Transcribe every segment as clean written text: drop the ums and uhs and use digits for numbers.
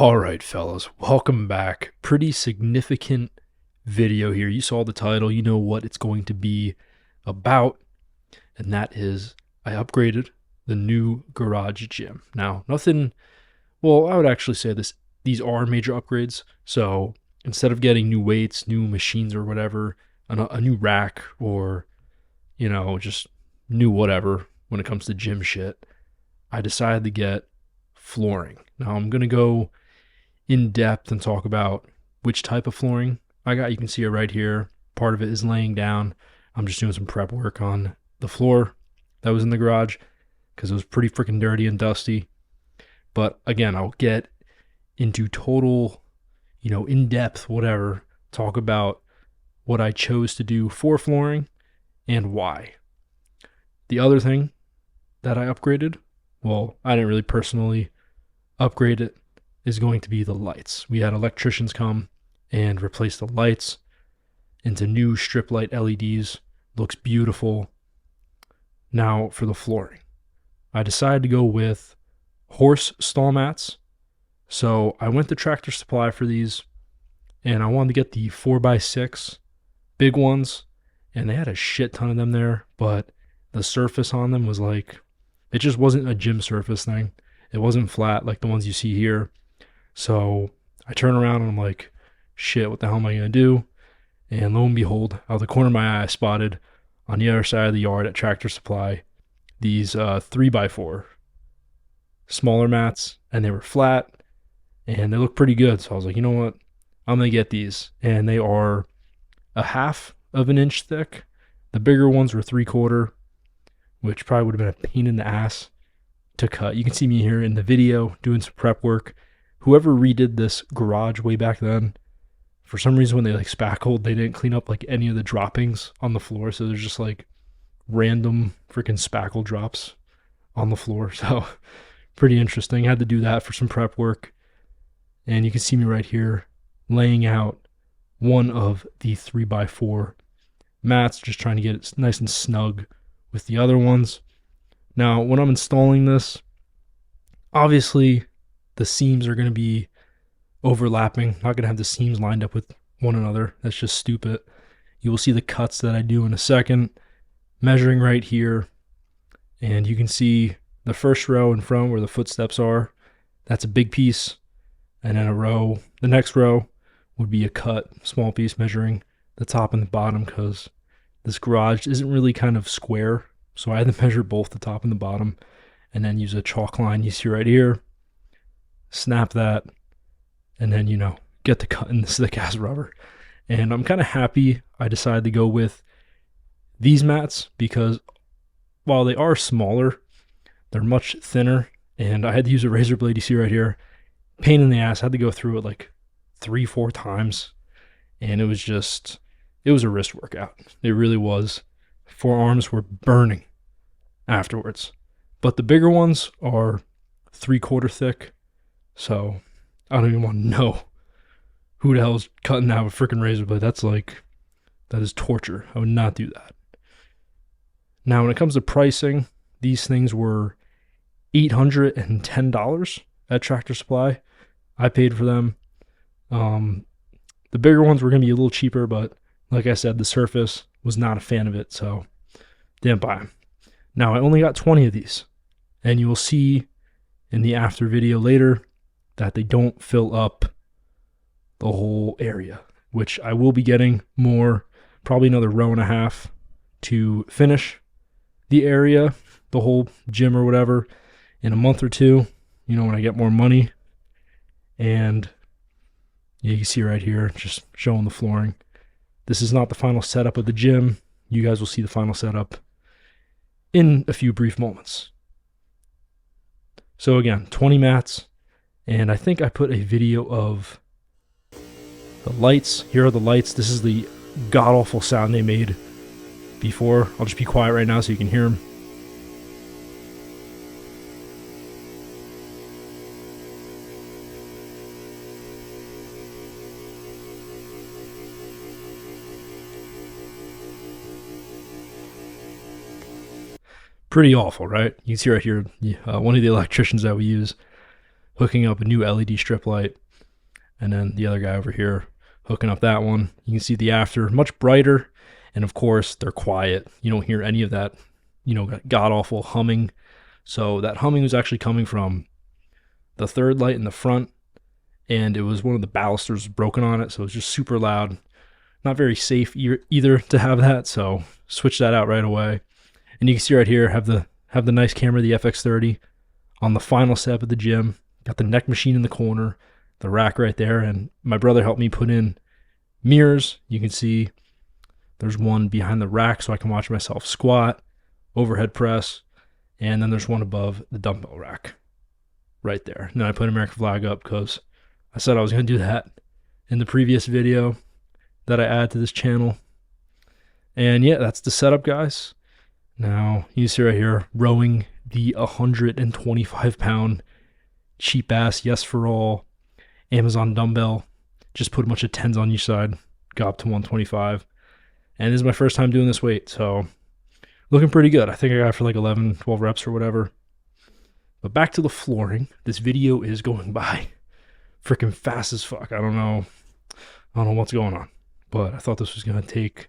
All right, fellas, welcome back. Pretty significant video here. You saw the title, you know what it's going to be about, and that is I upgraded the new garage gym. Now, nothing, well, I would actually say these are major upgrades. So instead of getting new weights, new machines or whatever, a new rack or, just new whatever when it comes to gym shit, I decided to get flooring. Now I'm going to go in depth and talk about which type of flooring I got. You can see it right here. Part of it is laying down. I'm just doing some prep work on the floor that was in the garage because it was pretty freaking dirty and dusty. But again, I'll get into total, in depth, whatever, talk about what I chose to do for flooring and why. The other thing that I upgraded, well, I didn't really personally upgrade it, is going to be the lights. We had electricians come and replace the lights into new strip light LEDs. Looks beautiful. Now for the flooring, I decided to go with horse stall mats. So I went to Tractor Supply for these, and I wanted to get the 4x6 big ones, and they had a shit ton of them there, but the surface on them was like, it just wasn't a gym surface thing. It wasn't flat like the ones you see here. So I turn around and I'm like, shit, what the hell am I going to do? And lo and behold, out of the corner of my eye, I spotted on the other side of the yard at Tractor Supply these 3x4 smaller mats, and they were flat and they look pretty good. So I was like, you know what? I'm going to get these. And they are a half of an inch thick. The bigger ones were 3/4, which probably would have been a pain in the ass to cut. You can see me here in the video doing some prep work. Whoever redid this garage way back then, for some reason when they spackled, they didn't clean up any of the droppings on the floor. So there's just random freaking spackle drops on the floor. So pretty interesting. I had to do that for some prep work. And you can see me right here laying out one of the 3x4 mats, just trying to get it nice and snug with the other ones. Now, when I'm installing this, obviously the seams are going to be overlapping. Not going to have the seams lined up with one another. That's just stupid. You will see the cuts that I do in a second. Measuring right here, and you can see the first row in front where the footsteps are. That's a big piece. And then the next row would be a cut, small piece measuring the top and the bottom, because this garage isn't really kind of square. So I had to measure both the top and the bottom, and then use a chalk line you see right here, snap that, and then, get the cut in this thick ass rubber. And I'm kind of happy I decided to go with these mats because while they are smaller, they're much thinner, and I had to use a razor blade you see right here. Pain in the ass. I had to go through it 3-4 times, and it was a wrist workout. It really was. Forearms were burning afterwards. But the bigger ones are 3/4 thick, so I don't even want to know who the hell is cutting that with a freaking razor blade. That is torture. I would not do that. Now, when it comes to pricing, these things were $810 at Tractor Supply. I paid for them. The bigger ones were going to be a little cheaper, but like I said, the surface was not a fan of it, so didn't buy them. Now, I only got 20 of these, and you will see in the after video later that they don't fill up the whole area, which I will be getting more, probably another row and a half to finish the area, the whole gym or whatever, in a month or two, when I get more money. And you can see right here, just showing the flooring. This is not the final setup of the gym. You guys will see the final setup in a few brief moments. So again, 20 mats, and I think I put a video of the lights. Here are the lights. This is the god-awful sound they made before. I'll just be quiet right now so you can hear them. Pretty awful, right? You can see right here, one of the electricians that we use hooking up a new LED strip light, and then the other guy over here hooking up that one. You can see the after, much brighter, and of course they're quiet. You don't hear any of that, god awful humming. So that humming was actually coming from the third light in the front, and it was one of the balusters broken on it, so it was just super loud. Not very safe either to have that, so switch that out right away. And you can see right here, have the nice camera, the FX30, on the final step of the gym. Got the neck machine in the corner, the rack right there, and my brother helped me put in mirrors. You can see there's one behind the rack so I can watch myself squat, overhead press, and then there's one above the dumbbell rack right there. And then I put an American flag up because I said I was going to do that in the previous video that I add to this channel. And yeah, that's the setup, guys. Now, you see right here, rowing the 125-pound cheap-ass Yes For All Amazon dumbbell. Just put a bunch of 10s on each side, got up to 125. And this is my first time doing this weight, so looking pretty good. I think I got it for like 11, 12 reps or whatever. But back to the flooring. This video is going by freaking fast as fuck. I don't know what's going on, but I thought this was going to take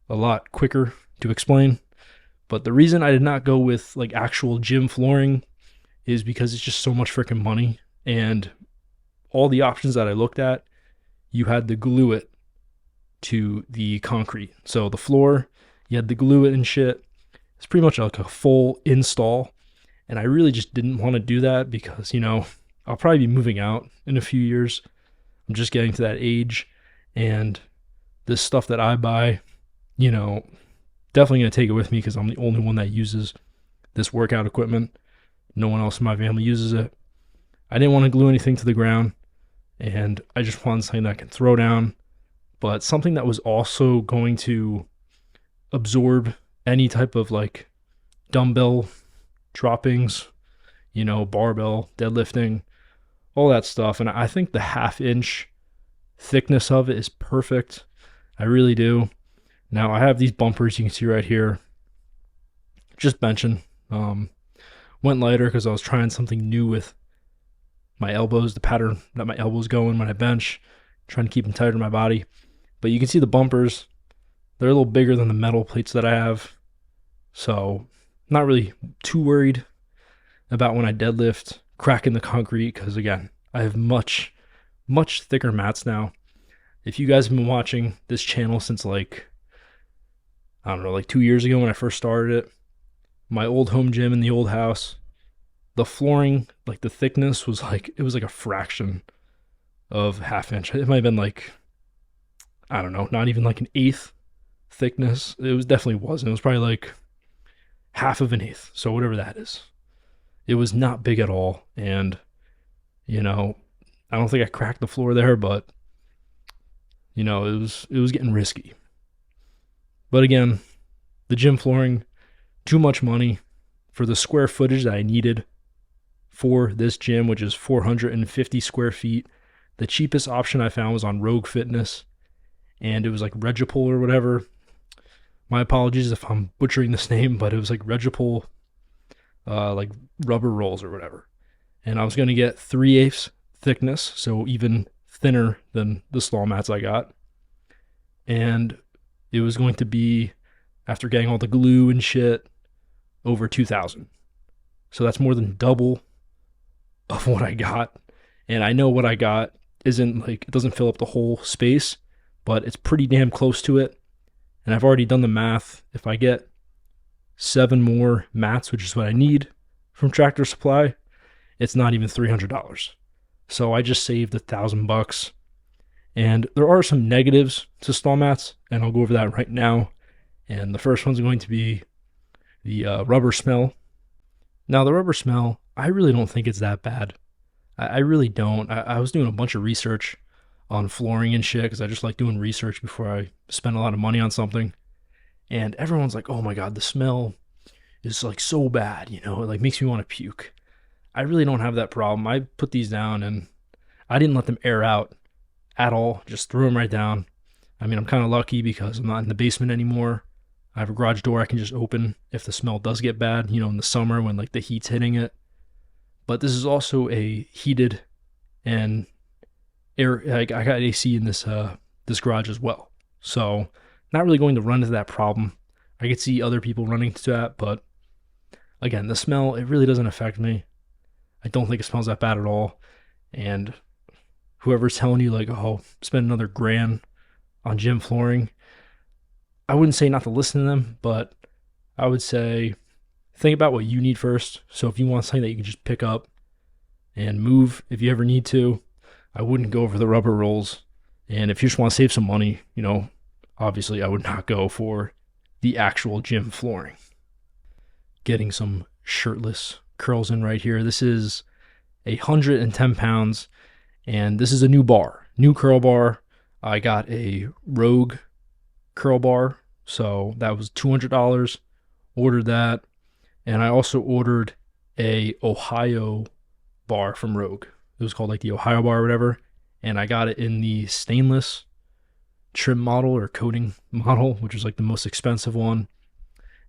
a lot quicker to explain. But the reason I did not go with like actual gym flooring is because it's just so much freaking money. And all the options that I looked at, you had to glue it to the concrete. So the floor, you had to glue it and shit. It's pretty much like a full install. And I really just didn't want to do that because, I'll probably be moving out in a few years. I'm just getting to that age. And this stuff that I buy, definitely going to take it with me because I'm the only one that uses this workout equipment. No one else in my family uses it. I didn't want to glue anything to the ground, and I just wanted something that I can throw down, but something that was also going to absorb any type of like dumbbell droppings, barbell, deadlifting, all that stuff. And I think the 1/2 inch thickness of it is perfect. I really do. Now I have these bumpers you can see right here, just benching. Went lighter because I was trying something new with my elbows, the pattern that my elbows go in when I bench, trying to keep them tighter to my body. But you can see the bumpers, they're a little bigger than the metal plates that I have. So not really too worried about when I deadlift cracking the concrete because, again, I have much, much thicker mats now. If you guys have been watching this channel since like 2 years ago when I first started it, my old home gym in the old house, the flooring, like the thickness was like, it was like a fraction of 1/2 inch. It might have been like, not even like an 1/8 thickness. It definitely wasn't. It was probably like 1/2 of an 1/8. So whatever that is. It was not big at all. And, I don't think I cracked the floor there, but, it was getting risky. But again, the gym flooring, too much money for the square footage that I needed for this gym, which is 450 square feet. The cheapest option I found was on Rogue Fitness, and it was like Regipol or whatever. My apologies if I'm butchering this name, but it was like Regipol, like rubber rolls or whatever. And I was going to get 3/8 thickness, so even thinner than the stall mats I got. And it was going to be, after getting all the glue and shit, over $2,000. So that's more than double of what I got. And I know what I got isn't like, it doesn't fill up the whole space, but it's pretty damn close to it. And I've already done the math. If I get 7 more mats, which is what I need from Tractor Supply, it's not even $300. So I just saved $1,000. And there are some negatives to stall mats, and I'll go over that right now. And the first one's going to be the rubber smell. Now, the rubber smell, I really don't think it's that bad. I really don't. I was doing a bunch of research on flooring and shit because I just like doing research before I spend a lot of money on something. And everyone's like, oh my God, the smell is like so bad, it like makes me want to puke. I really don't have that problem. I put these down and I didn't let them air out at all. Just threw them right down. I mean, I'm kind of lucky because I'm not in the basement anymore. I have a garage door I can just open if the smell does get bad, in the summer when like the heat's hitting it. But this is also a heated and air. I got AC in this this garage as well, so not really going to run into that problem. I could see other people running into that, but again, the smell, it really doesn't affect me. I don't think it smells that bad at all. And whoever's telling you like, oh, spend another grand on gym flooring, I wouldn't say not to listen to them, but I would say think about what you need first. So if you want something that you can just pick up and move if you ever need to, I wouldn't go for the rubber rolls. And if you just want to save some money, obviously I would not go for the actual gym flooring. Getting some shirtless curls in right here. This is 110 pounds, and this is a new curl bar. I got a Rogue curl bar, so that was $200. Ordered that, and I also ordered a Ohio bar from Rogue. It was called like the Ohio bar or whatever, and I got it in the stainless trim model or coating model, which was like the most expensive one,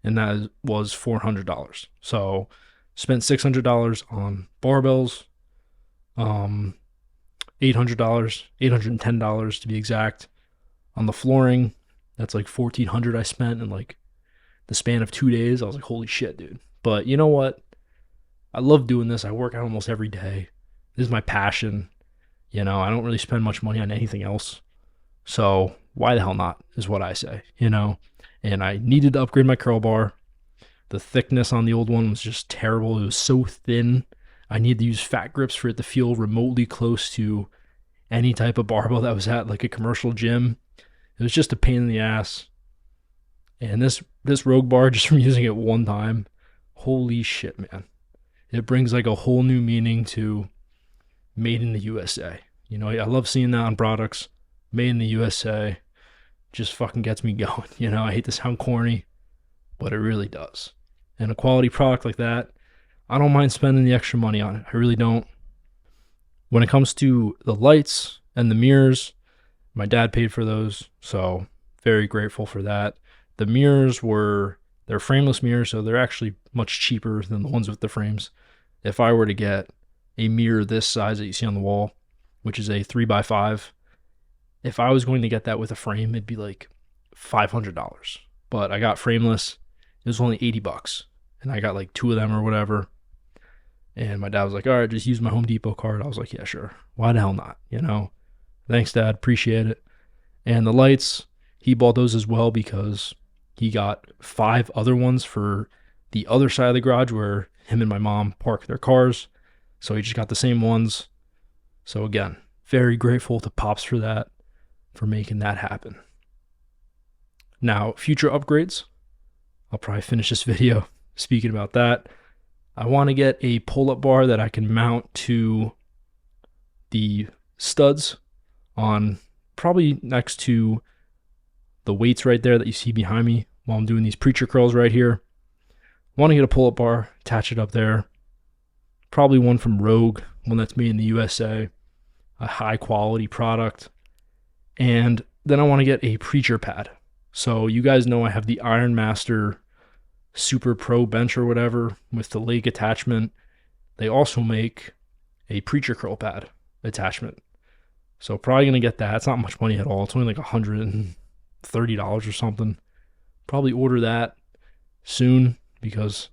and that was $400. So spent $600 on barbells, $800, $810 to be exact, on the flooring. That's like $1,400 I spent in like the span of 2 days. I was like, holy shit, dude. But you know what? I love doing this. I work out almost every day. This is my passion. I don't really spend much money on anything else. So why the hell not, is what I say, And I needed to upgrade my curl bar. The thickness on the old one was just terrible. It was so thin. I needed to use fat grips for it to feel remotely close to any type of barbell that was at like a commercial gym. It was just a pain in the ass. And this Rogue bar, just from using it one time, holy shit, man. It brings like a whole new meaning to made in the USA. I love seeing that on products. Made in the USA just fucking gets me going. I hate to sound corny, but it really does. And a quality product like that, I don't mind spending the extra money on it. I really don't. When it comes to the lights and the mirrors, my dad paid for those, so very grateful for that. The mirrors they're frameless mirrors, so they're actually much cheaper than the ones with the frames. If I were to get a mirror this size that you see on the wall, which is a 3x5, if I was going to get that with a frame, it'd be like $500. But I got frameless. It was only $80, and I got like 2 of them or whatever. And my dad was like, all right, just use my Home Depot card. I was like, yeah, sure. Why the hell not? Thanks, Dad. Appreciate it. And the lights, he bought those as well because he got 5 other ones for the other side of the garage where him and my mom park their cars. So he just got the same ones. So again, very grateful to Pops for that, for making that happen. Now, future upgrades. I'll probably finish this video speaking about that. I want to get a pull-up bar that I can mount to the studs on probably next to the weights right there that you see behind me while I'm doing these preacher curls right here. I want to get a pull-up bar, attach it up there. Probably one from Rogue, one that's made in the USA, a high-quality product. And then I want to get a preacher pad. So you guys know I have the Iron Master Super Pro bench or whatever with the leg attachment. They also make a preacher curl pad attachment. So probably going to get that. It's not much money at all. It's only like $130 or something. Probably order that soon because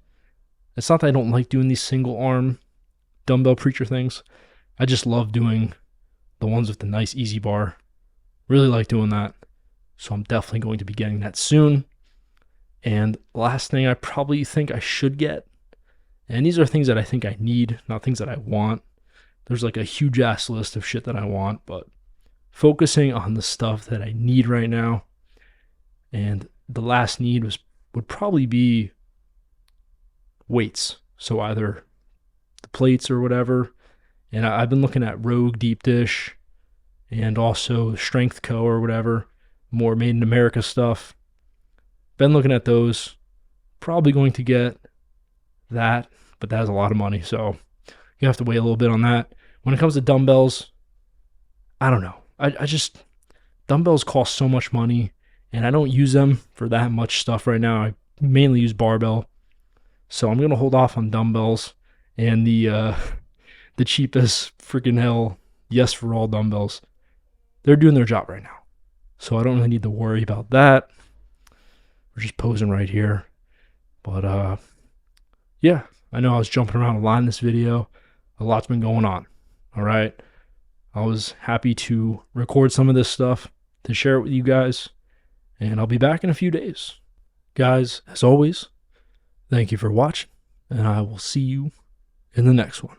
it's not that I don't like doing these single arm dumbbell preacher things. I just love doing the ones with the nice easy bar. Really like doing that. So I'm definitely going to be getting that soon. And last thing I probably think I should get, and these are things that I think I need, not things that I want. There's like a huge ass list of shit that I want, but focusing on the stuff that I need right now. And the last need would probably be weights. So either the plates or whatever. And I've been looking at Rogue Deep Dish and also Strength Co. or whatever, more made in America stuff. Been looking at those. Probably going to get that, but that has a lot of money, so you have to wait a little bit on that. When it comes to dumbbells, I don't know. I just, dumbbells cost so much money, and I don't use them for that much stuff right now. I mainly use barbell, so I'm going to hold off on dumbbells and the cheapest freaking hell Yes for All dumbbells. They're doing their job right now. So I don't really need to worry about that. We're just posing right here. But yeah, I know I was jumping around a lot in this video. A lot's been going on. All right. I was happy to record some of this stuff to share it with you guys. And I'll be back in a few days. Guys, as always, thank you for watching. And I will see you in the next one.